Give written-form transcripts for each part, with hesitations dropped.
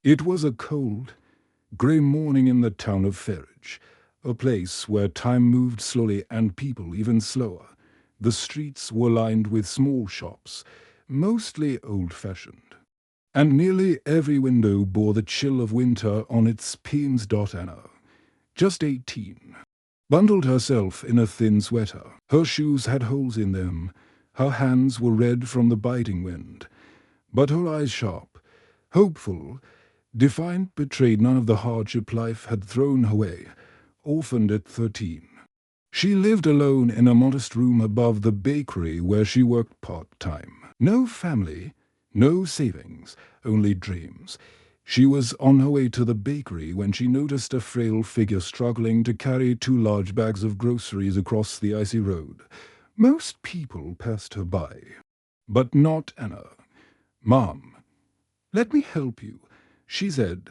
It was a cold, grey morning in the town of Ferridge, a place where time moved slowly and people even slower. The streets were lined with small shops, mostly old-fashioned, and nearly every window bore the chill of winter on its panes. Anna, just 18, bundled herself in a thin sweater. Her shoes had holes in them, her hands were red from the biting wind, but her eyes sharp, hopeful, defiant, betrayed none of the hardship life had thrown her way. Orphaned at 13, she lived alone in a modest room above the bakery where she worked part-time. No family, no savings, only dreams. She was on her way to the bakery when she noticed a frail figure struggling to carry 2 large bags of groceries across the icy road. Most people passed her by, but not Anna. "Mom, let me help you," she said,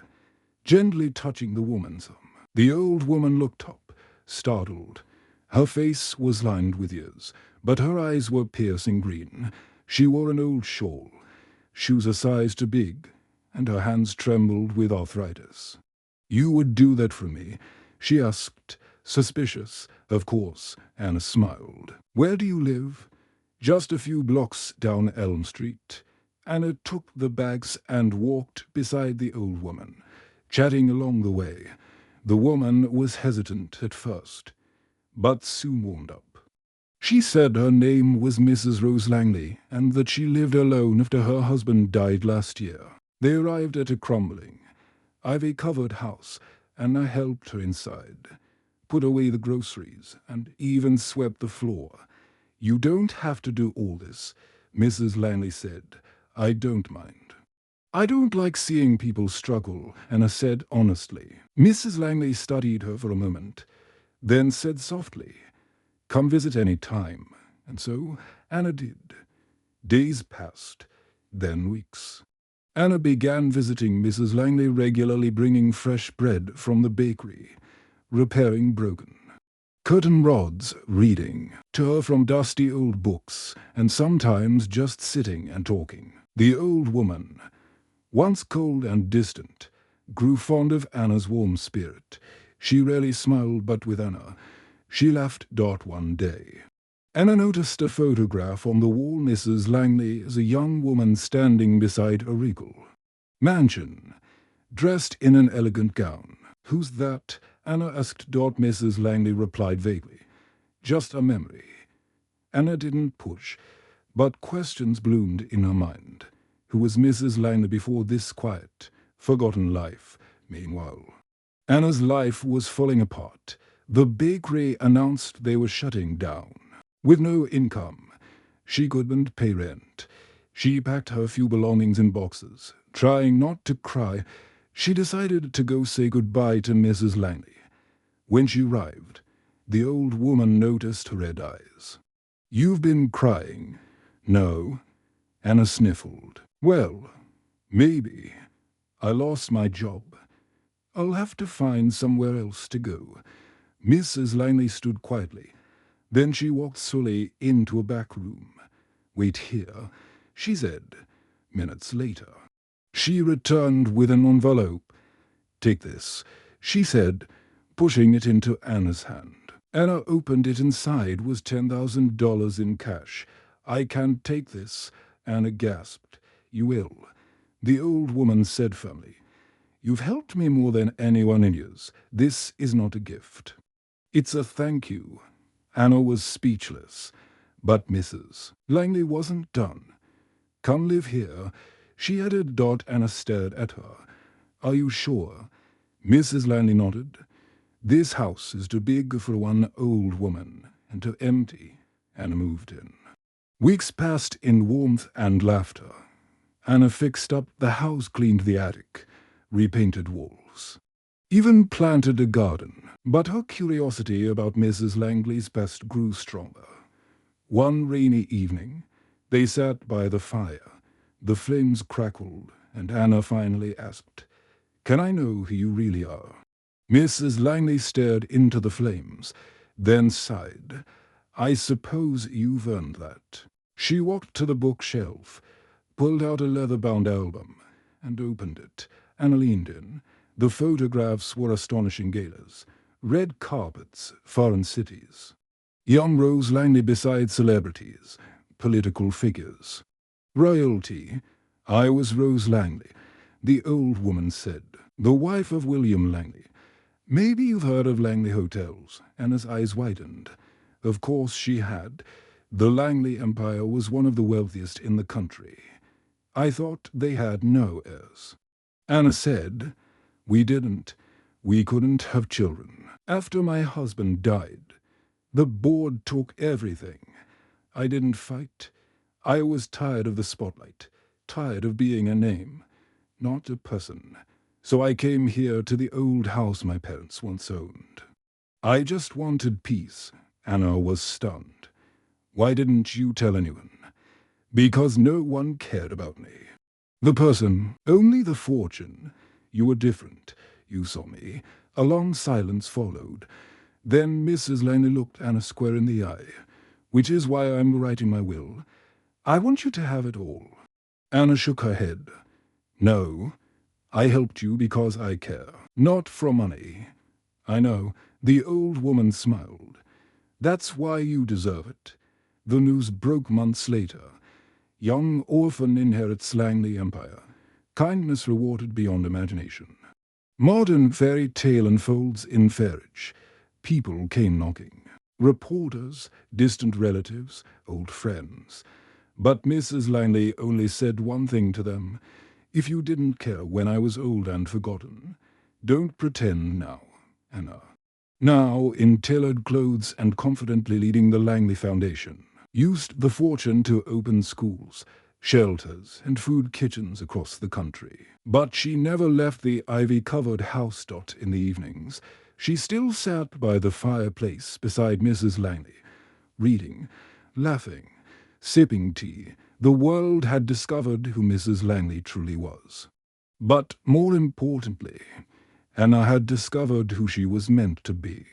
gently touching the woman's arm. The old woman looked up, startled. Her face was lined with tears, but her eyes were piercing green. She wore an old shawl, shoes a size too big, and her hands trembled with arthritis. "You would do that for me?" she asked, suspicious. "Of course," Anna smiled. "Where do you live?" "Just a few blocks down Elm Street." Anna took the bags and walked beside the old woman, chatting along the way. The woman was hesitant at first, but soon warmed up. She said her name was Mrs. Rose Langley and that she lived alone after her husband died last year. They arrived at a crumbling, ivy-covered house, and I helped her inside, put away the groceries, and even swept the floor. "You don't have to do all this," Mrs. Langley said. "I don't mind." "I don't like seeing people struggle," Anna said honestly. Mrs. Langley studied her for a moment, then said softly, "Come visit any time." And so Anna did. Days passed, then weeks. Anna began visiting Mrs. Langley regularly, bringing fresh bread from the bakery, repairing broken curtain rods, reading to her from dusty old books, and sometimes just sitting and talking. The old woman, once cold and distant, grew fond of Anna's warm spirit. She rarely smiled, but with Anna, she laughed. One day, Anna noticed a photograph on the wall. Mrs. Langley as a young woman standing beside a regal mansion, dressed in an elegant gown. "Who's that?" Anna asked. Mrs. Langley replied vaguely, "Just a memory." Anna didn't push, but questions bloomed in her mind. Who was Mrs. Langley before this quiet, forgotten life? Meanwhile, Anna's life was falling apart. The bakery announced they were shutting down. With no income, she couldn't pay rent. She packed her few belongings in boxes. Trying not to cry, she decided to go say goodbye to Mrs. Langley. When she arrived, the old woman noticed her red eyes. "You've been crying." "No," Anna sniffled. "Well, maybe. I lost my job. I'll have to find somewhere else to go." Mrs. Langley stood quietly. Then she walked slowly into a back room. "Wait here," she said. Minutes later, she returned with an envelope. "Take this," she said, pushing it into Anna's hand. Anna opened it. Inside was $10,000 in cash. "I can't take this," Anna gasped. "You will," the old woman said firmly. "You've helped me more than anyone in years. This is not a gift. It's a thank you." Anna was speechless, but Mrs. Langley wasn't done. "Come live here," she added. Anna stared at her. "Are you sure?" Mrs. Langley nodded. "This house is too big for one old woman, and too empty." Anna moved in. Weeks passed in warmth and laughter. Anna fixed up the house, cleaned the attic, repainted walls, even planted a garden. But her curiosity about Mrs. Langley's past grew stronger. One rainy evening, they sat by the fire. The flames crackled, and Anna finally asked, "Can I know who you really are?" Mrs. Langley stared into the flames, then sighed. "I suppose you've earned that." She walked to the bookshelf, pulled out a leather-bound album, and opened it. Anna leaned in. The photographs were astonishing galas. Red carpets, foreign cities. Young Rose Langley beside celebrities, political figures. Royalty. I was Rose Langley, the old woman said, the wife of William Langley. Maybe you've heard of Langley Hotels. Anna's eyes widened. Of course she had. The Langley Empire was one of the wealthiest in the country. I thought they had no heirs. Anna said, we didn't. We couldn't have children. After my husband died, the board took everything. I didn't fight. I was tired of the spotlight, tired of being a name, not a person. So I came here to the old house my parents once owned. I just wanted peace. Anna was stunned. Why didn't you tell anyone? Because no one cared about me. The person, only the fortune. You were different. You saw me. A long silence followed. Then Mrs. Langley looked Anna square in the eye. Which is why I'm writing my will. I want you to have it all. Anna shook her head. No, I helped you because I care, not for money. I know, the old woman smiled. That's why you deserve it. The news broke months later. Young orphan inherits Langley Empire. Kindness rewarded beyond imagination. Modern fairy tale unfolds in Ferridge. People came knocking. Reporters, distant relatives, old friends. But Mrs. Langley only said one thing to them. If you didn't care when I was old and forgotten, don't pretend now, Anna. Now, in tailored clothes and confidently leading the Langley Foundation, used the fortune to open schools, shelters, and food kitchens across the country. But she never left the ivy-covered house in the evenings. She still sat by the fireplace beside Mrs. Langley, reading, laughing, sipping tea. The world had discovered who Mrs. Langley truly was. But more importantly, Anna had discovered who she was meant to be.